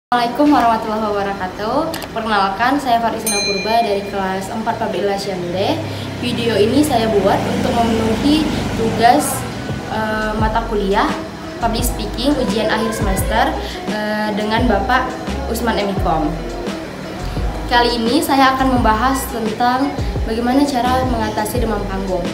Assalamualaikum warahmatullahi wabarakatuh. Perkenalkan, saya Farisina Purba dari kelas 4 Public Relation D. Video ini saya buat untuk memenuhi tugas mata kuliah Public Speaking ujian akhir semester dengan Bapak Usman Emikom. Kali ini saya akan membahas tentang bagaimana cara mengatasi demam panggung.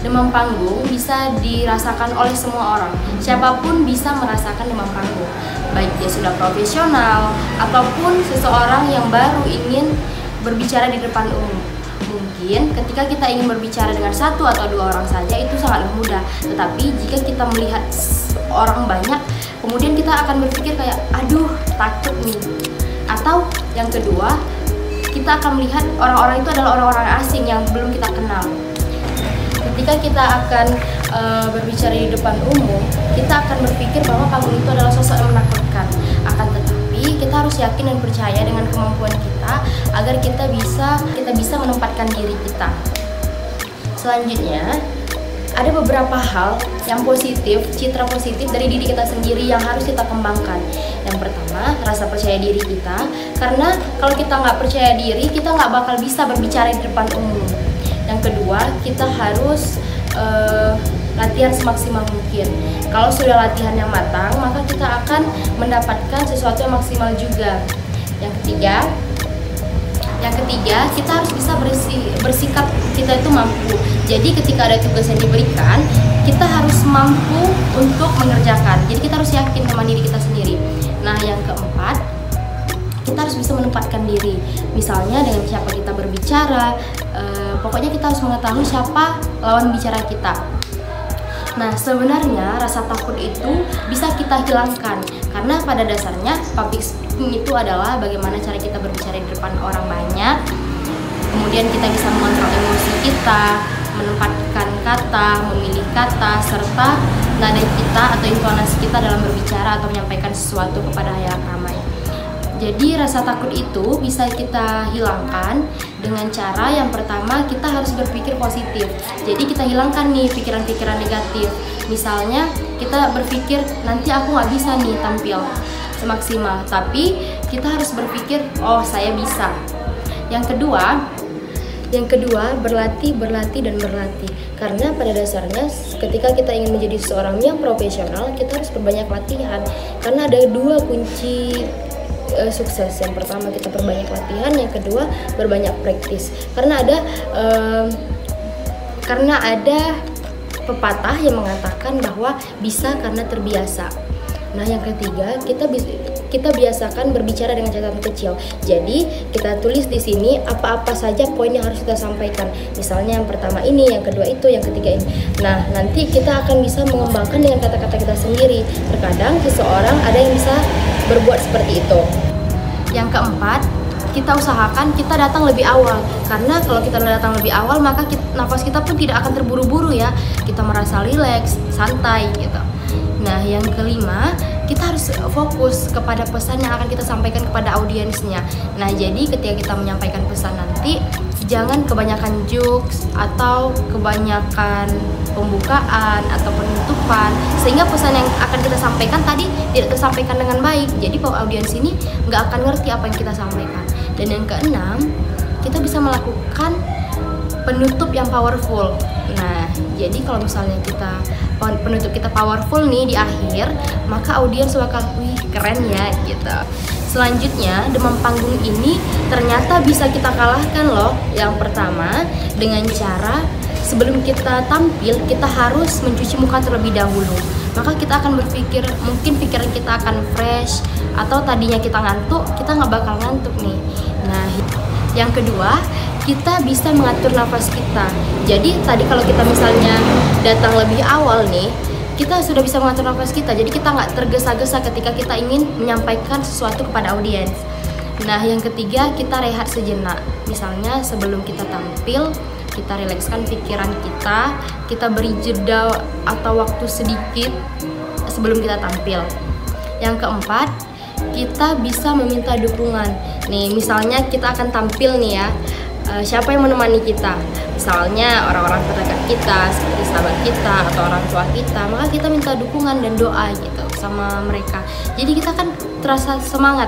Demam panggung bisa dirasakan oleh semua orang. Siapapun bisa merasakan demam panggung, baik dia sudah profesional ataupun seseorang yang baru ingin berbicara di depan umum. Mungkin ketika kita ingin berbicara dengan satu atau dua orang saja itu sangatlah mudah. Tetapi jika kita melihat orang banyak, kemudian kita akan berpikir kayak, aduh takut nih. Atau yang kedua, kita akan melihat orang-orang itu adalah orang-orang asing yang belum kita kenal. Ketika kita akan berbicara di depan umum, kita akan berpikir bahwa panggung itu adalah sosok yang menakutkan. Akan tetapi kita harus yakin dan percaya dengan kemampuan kita agar kita bisa menempatkan diri kita. Selanjutnya, ada beberapa hal yang positif, citra positif dari diri kita sendiri yang harus kita kembangkan. Yang pertama, rasa percaya diri kita, karena kalau kita nggak percaya diri, kita nggak bakal bisa berbicara di depan umum. Yang kedua, kita harus latihan semaksimal mungkin. Kalau sudah latihan yang matang, maka kita akan mendapatkan sesuatu yang maksimal juga. Yang ketiga, kita harus bisa bersikap kita itu mampu. Jadi ketika ada tugas yang diberikan, kita harus mampu untuk mengerjakan. Jadi kita harus yakin sama diri kita sendiri. Nah, yang keempat, kita harus bisa menempatkan diri. Misalnya dengan siapa kita berbicara, pokoknya kita harus mengetahui siapa lawan bicara kita. Nah, sebenarnya rasa takut itu bisa kita hilangkan, karena pada dasarnya public speaking itu adalah bagaimana cara kita berbicara di depan orang banyak. Kemudian kita bisa mengontrol emosi kita, menempatkan kata, memilih kata, serta nada kita atau intonasi kita dalam berbicara atau menyampaikan sesuatu kepada halayak ramai. Jadi rasa takut itu bisa kita hilangkan dengan cara yang pertama, kita harus berpikir positif. Jadi kita hilangkan nih pikiran-pikiran negatif. Misalnya kita berpikir nanti aku nggak bisa nih tampil semaksimal, tapi kita harus berpikir oh saya bisa. Yang kedua berlatih dan berlatih. Karena pada dasarnya ketika kita ingin menjadi seorang yang profesional, kita harus berbanyak latihan. Karena ada dua kunci sukses. Yang pertama kita perbanyak latihan, yang kedua berbanyak praktis. Karena ada pepatah yang mengatakan bahwa bisa karena terbiasa. Nah, yang ketiga, kita biasakan berbicara dengan catatan kecil. Jadi kita tulis di sini apa-apa saja poin yang harus kita sampaikan. Misalnya yang pertama ini, yang kedua itu, yang ketiga ini. Nah, nanti kita akan bisa mengembangkan dengan kata-kata kita sendiri. Terkadang seseorang ada yang bisa berbuat seperti itu. Yang keempat, kita usahakan kita datang lebih awal. Karena kalau kita datang lebih awal, maka nafas kita pun tidak akan terburu-buru ya. Kita merasa rileks, santai gitu. Nah, yang kelima, kita harus fokus kepada pesan yang akan kita sampaikan kepada audiensnya. Nah, jadi ketika kita menyampaikan pesan nanti, jangan kebanyakan jokes atau kebanyakan pembukaan atau penutupan, sehingga pesan yang akan kita sampaikan tadi tidak tersampaikan dengan baik. Jadi audiens ini nggak akan ngerti apa yang kita sampaikan. Dan yang keenam, kita bisa melakukan penutup yang powerful. Nah, jadi kalau misalnya penutup kita powerful nih di akhir, maka audiens bakal, wih keren ya gitu. Selanjutnya, demam panggung ini ternyata bisa kita kalahkan loh. Yang pertama, dengan cara sebelum kita tampil, kita harus mencuci muka terlebih dahulu. Maka kita akan berpikir, mungkin pikiran kita akan fresh, atau tadinya kita ngantuk, kita nggak bakal ngantuk nih. Nah, yang kedua, kita bisa mengatur nafas kita. Jadi tadi kalau kita misalnya datang lebih awal nih, kita sudah bisa mengatur nafas kita. Jadi kita nggak tergesa-gesa ketika kita ingin menyampaikan sesuatu kepada audiens. Nah, yang ketiga, kita rehat sejenak. Misalnya sebelum kita tampil, kita rilekskan pikiran kita beri jeda atau waktu sedikit sebelum kita tampil. Yang keempat, kita bisa meminta dukungan. Nih, misalnya kita akan tampil nih ya. Siapa yang menemani kita? Misalnya orang-orang terdekat kita, seperti sahabat kita atau orang tua kita, maka kita minta dukungan dan doa gitu. sama mereka. Jadi kita kan terasa semangat.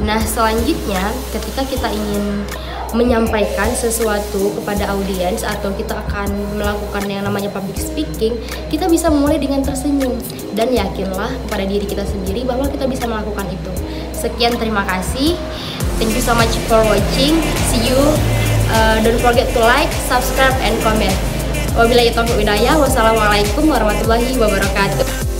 Nah selanjutnya ketika kita ingin menyampaikan sesuatu kepada audiens atau kita akan melakukan yang namanya public speaking, kita bisa mulai dengan tersenyum dan yakinlah kepada diri kita sendiri bahwa kita bisa melakukan itu. Sekian, terima kasih. Thank you so much for watching. See you. Don't forget to like, subscribe, and comment. Wabillahi taufiq wal hidayah. Wassalamualaikum warahmatullahi wabarakatuh.